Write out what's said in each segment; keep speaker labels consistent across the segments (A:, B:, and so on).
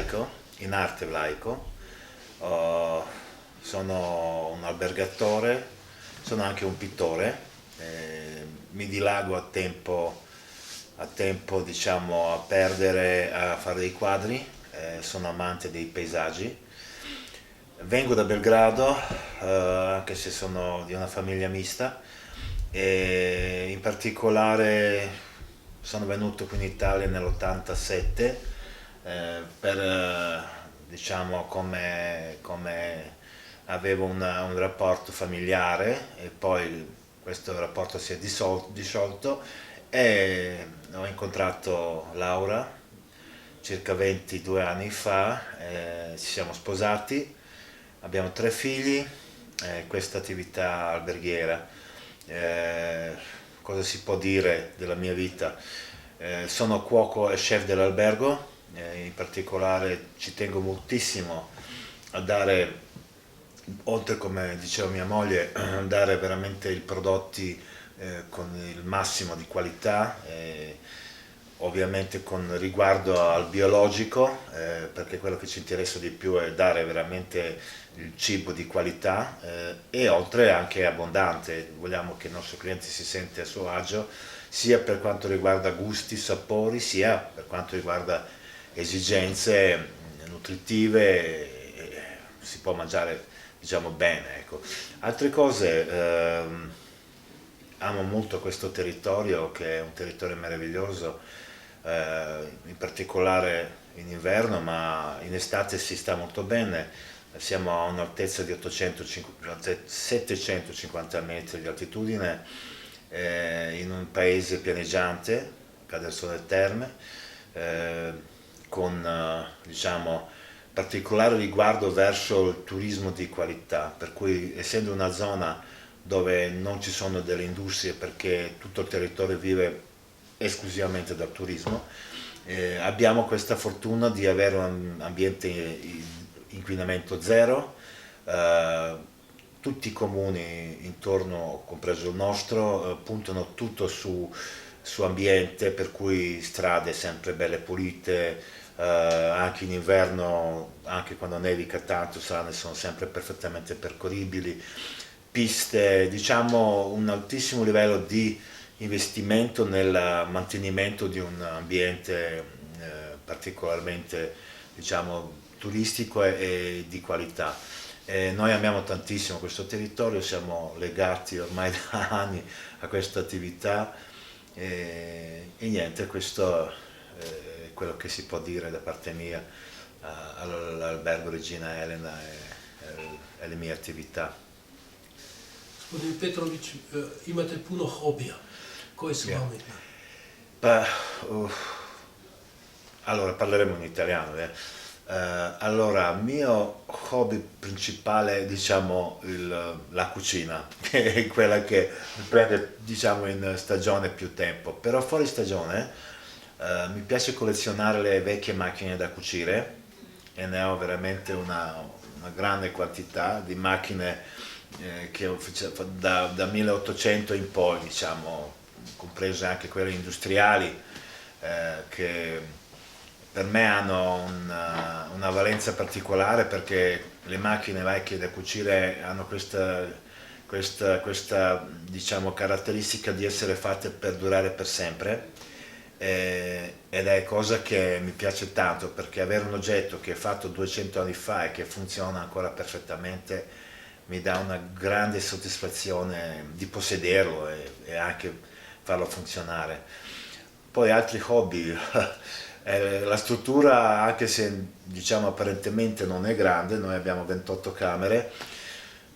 A: laico, in arte laico. Uh, Sono un albergatore, sono anche un pittore, mi dilago a tempo diciamo a perdere a fare dei quadri, sono amante dei paesaggi. Vengo da Belgrado, anche se sono di una famiglia mista, e in particolare sono venuto qui in Italia nell'87 per diciamo come avevo un rapporto familiare e poi questo rapporto si è disciolto e ho incontrato Laura circa 22 anni fa, ci siamo sposati, abbiamo 3 figli, questa attività alberghiera. Eh, Cosa si può dire della mia vita? Sono cuoco e chef dell'albergo, in particolare ci tengo moltissimo a dare, oltre come diceva mia moglie, dare veramente i prodotti con il massimo di qualità, ovviamente con riguardo al biologico, perché quello che ci interessa di più è dare veramente il cibo di qualità e oltre anche abbondante. Vogliamo che il nostro cliente si sente a suo agio sia per quanto riguarda gusti, sapori, sia per quanto riguarda esigenze nutritive, si può mangiare diciamo bene, ecco. Altre cose, amo molto questo territorio che è un territorio meraviglioso, in particolare in inverno, ma in estate si sta molto bene. Siamo a un'altezza di 750 metri di altitudine, in un paese pianeggiante, Cader del Terme, eh, con diciamo particolare riguardo verso il turismo di qualità, per cui essendo una zona dove non ci sono delle industrie perché tutto il territorio vive esclusivamente dal turismo, abbiamo questa fortuna di avere un ambiente inquinamento zero, eh, tutti i comuni intorno, compreso il nostro, puntano tutto su ambiente, per cui strade sempre belle pulite, anche in inverno, anche quando nevica tanto, strade sono sempre perfettamente percorribili, piste, diciamo un altissimo livello di investimento nel mantenimento di un ambiente particolarmente diciamo turistico e di qualità. Noi amiamo tantissimo questo territorio, siamo legati ormai da anni a questa attività e niente, questo è quello che si può dire da parte mia all'albergo Regina Elena e le mie attività.
B: Gospodin Petrović, imate puno hobija. Koji su
A: Yeah.
B: vam?
A: Pa, allora parleremo in italiano. Allora, il mio hobby principale, diciamo, la cucina, che è quella che mi prende, diciamo, in stagione più tempo. Però fuori stagione, mi piace collezionare le vecchie macchine da cucire e ne ho veramente una grande quantità di macchine che ho da 1800 in poi, diciamo, comprese anche quelle industriali, che per me hanno una valenza particolare perché le macchine vecchie da cucire hanno questa diciamo, caratteristica di essere fatte per durare per sempre, ed è cosa che mi piace tanto perché avere un oggetto che è fatto 200 anni fa e che funziona ancora perfettamente mi dà una grande soddisfazione di possederlo e anche farlo funzionare. Poi altri hobby, la struttura anche se diciamo apparentemente non è grande, noi abbiamo 28 camere,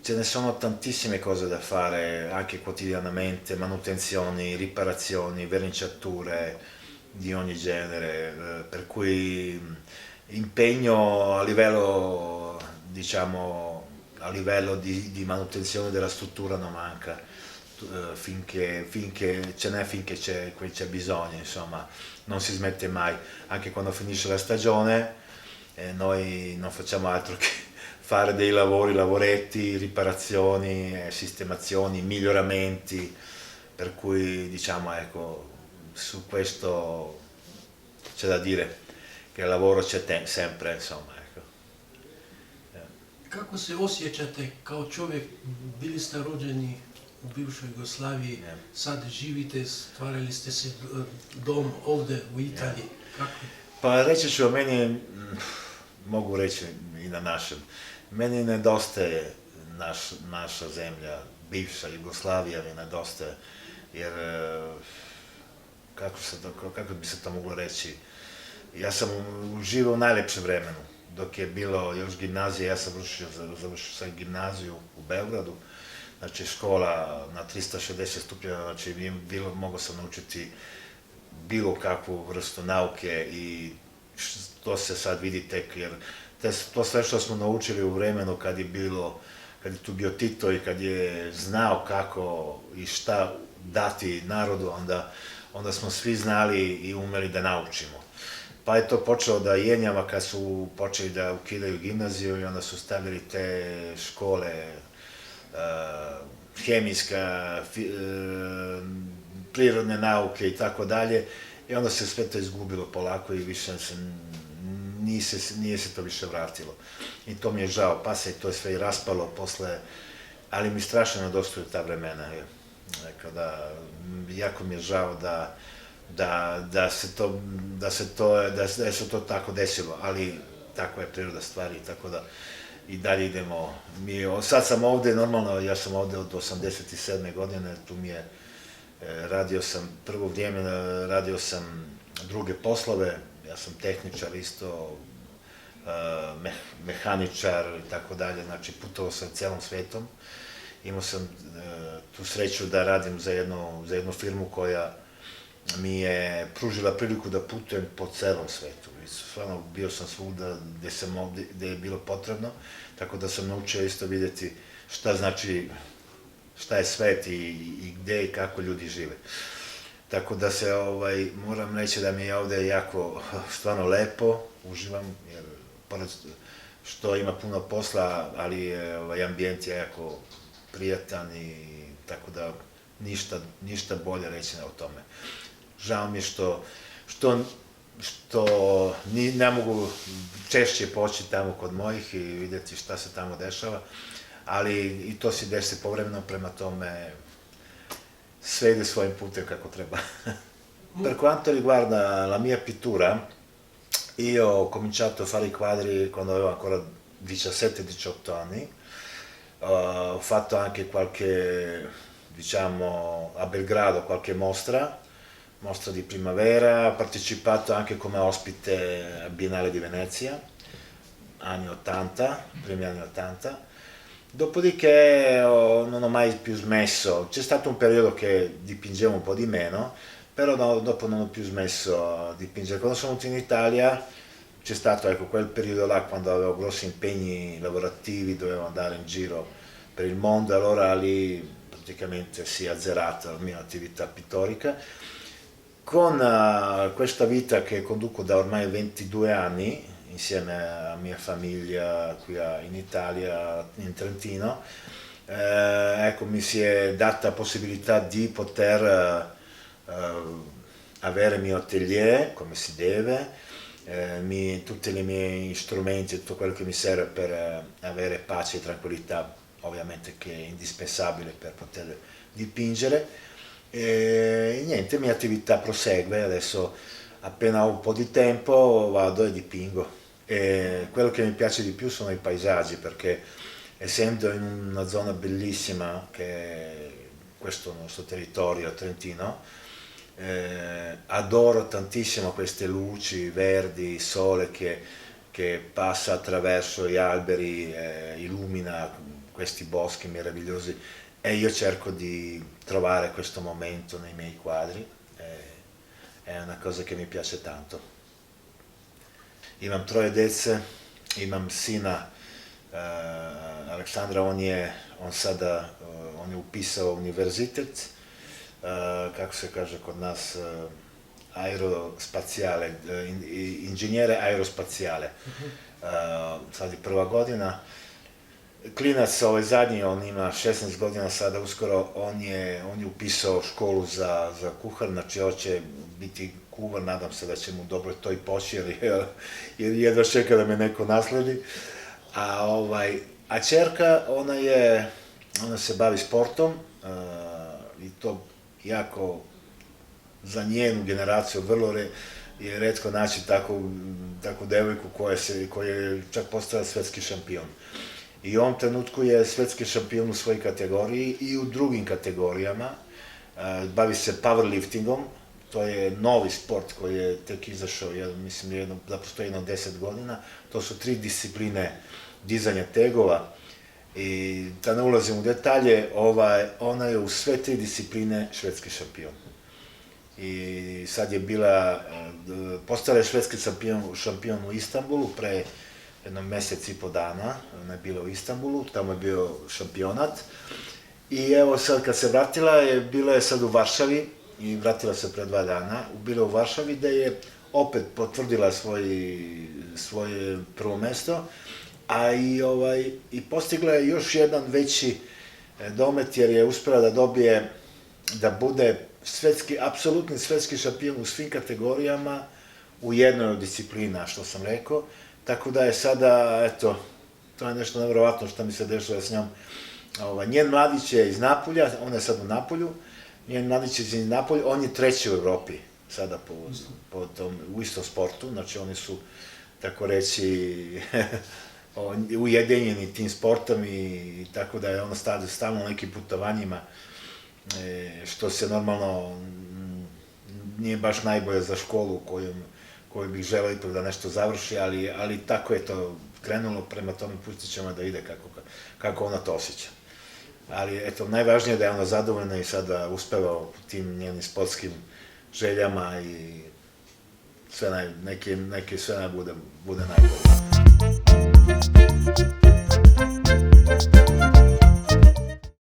A: ce ne sono tantissime cose da fare anche quotidianamente, manutenzioni, riparazioni, verniciature di ogni genere, per cui impegno a livello, diciamo, a livello di manutenzione della struttura non manca, finché ce n'è, c'è bisogno, insomma, non si smette mai, anche quando finisce la stagione, noi non facciamo altro che fare dei lavori, lavoretti, riparazioni, sistemazioni, miglioramenti, per cui diciamo ecco, su questo c'è da dire che lavoro c'è sempre, insomma, ecco.
B: Kako se osjećate kao čovjek, bili ste rođeni u bivšoj Jugoslaviji, sad živite, stvarali ste se dom ovdje u Italiji, kako?
A: Pa reći ću, meni, mogu reći i na našem, meni nedostaje naša zemlja, bivša Jugoslavija mi nedostaje, jer kako bi se to moglo reći, ja sam uživao u najljepšem vremenu, dok je bilo još gimnazija, ja sam završio sam gimnaziju u Beogradu, znači škola na 360 stupnjeva, znači mogao sam naučiti bilo kakvu vrstu nauke i to se sad vidi tek, jer to sve što smo naučili u vremenu kad je tu bio Tito i kad je znao kako i šta dati narodu, onda smo svi znali i umeli da naučimo. Pa je to počelo da jenjava kad su počeli da ukidaju gimnaziju i onda su stavili te škole, hemijska, prirodne nauke i tako dalje, i onda se sve to izgubilo polako i više nije se to više vratilo. I to mi je žao, pa se to sve i raspalo posle, ali mi strašno nedostaju ta vremena. Jako mi je žao da se to tako desilo, ali tako je priroda stvari, tako da i dalje idemo. Sad sam ovde, normalno, ja sam ovde od 87. godine, tu mi je, radio sam prvo vrijeme, radio sam druge poslove, ja sam tehničar isto, mehaničar i tako dalje, znači putovao sam celom svetom. Imao sam tu sreću da radim za jednu firmu koja mi je pružila priliku da putujem po celom svetu. Stvarno, bio sam svuda gde je bilo potrebno, tako da sam naučio isto vidjeti šta je svet i gde i kako ljudi žive. Tako da se, moram reći da mi je ovde jako, stvarno lepo, uživam, jer pored što ima puno posla, ali ambijent je jako prijatan i tako da ništa bolje reći o tome. Žao mi je što ne mogu češće poći tamo kod mojih i vidjeti šta se tamo dešava, ali i to si desi povremeno, prema tome sve ide svojim putem kako treba. Per quanto riguarda la mia pittura, io ho cominciato a fare i quadri quando avevo ancora 17-18 anni, ho fatto anche qualche, diciamo, a Belgrado qualche mostra di primavera, ho partecipato anche come ospite al Biennale di Venezia, anni 80, primi anni 80. Dopodiché non ho mai più smesso, c'è stato un periodo che dipingevo un po' di meno, però dopo non ho più smesso di dipingere. Quando sono venuto in Italia c'è stato quel periodo là quando avevo grossi impegni lavorativi, dovevo andare in giro per il mondo, allora lì praticamente si è azzerata la mia attività pittorica. Con questa vita che conduco da ormai 22 anni, insieme alla mia famiglia qui in Italia, in Trentino, mi si è data la possibilità di poter avere il mio atelier come si deve, tutti i miei strumenti, tutto quello che mi serve per avere pace e tranquillità, ovviamente che è indispensabile per poter dipingere. E niente, la mia attività prosegue, adesso appena ho un po' di tempo vado e dipingo. E quello che mi piace di più sono i paesaggi, perché essendo in una zona bellissima che è questo nostro territorio trentino, adoro tantissimo queste luci verdi, il sole che passa attraverso gli alberi, illumina questi boschi meravigliosi, e io cerco di trovare questo momento nei miei quadri, è una cosa che mi piace tanto. Imam troje dece, imam sina Aleksandra, on je upisao univerzitet, kako se kaže kod nas, aerospacijale, inženjere aerospacijale. Sad je prva godina. klinac zadnji, on ima 16 godina sada uskoro, on je upisao školu za kuhar, znači hoće biti kuvar, nadam se da će mu dobro to i poći, jer jedva čeka da me neko nasledi. A ćerka, ona se bavi sportom i to jako za njenu generaciju vrlo je retko naći takvu devojku koja je čak postala svetski šampion. I u ovom trenutku je svetski šampion u svojoj kategoriji i u drugim kategorijama. Bavi se powerliftingom, to je novi sport koji je tek izašao, mislim da postoji 10 godina. To su 3 discipline dizanja tegova i da ne ulazim u detalje, ona je u sve 3 discipline švedski šampion. I sad je postala je švedski šampion u Istanbulu pre jedno mesec i po dana, ona je bila u Istanbulu, tamo je bio šampionat. I evo sad kad se vratila, bila je sad u Varšavi i vratila se pre 2 dana, bila u Varšavi gde je opet potvrdila svoje prvo mesto, a i postigla je još jedan veći domet jer je uspela da dobije, da bude apsolutni svetski šampion u svim kategorijama u jednoj od disciplina, što sam rekao. Tako da je sada, eto, to je nešto nevjerovatno što mi se dešava s njom. Njen mladić je iz Napulja, ona je sad u Napulju, njen mladić je iz Napulja, on je 3. u Evropi sada u istom sportu, znači oni su, tako reći, ujedinjeni tim sportom i tako da je ona stalno na nekim putovanjima, što se normalno nije baš najbolje za školu koju bih želeo ipak da nešto završi, ali tako je to krenulo, prema tome pustit ćemo da ide kako ona to osjeća. Ali eto, najvažnije je da je ona zadovoljna i sada uspeva u tim njenim sportskim željama i sve neke sve bude najbolje.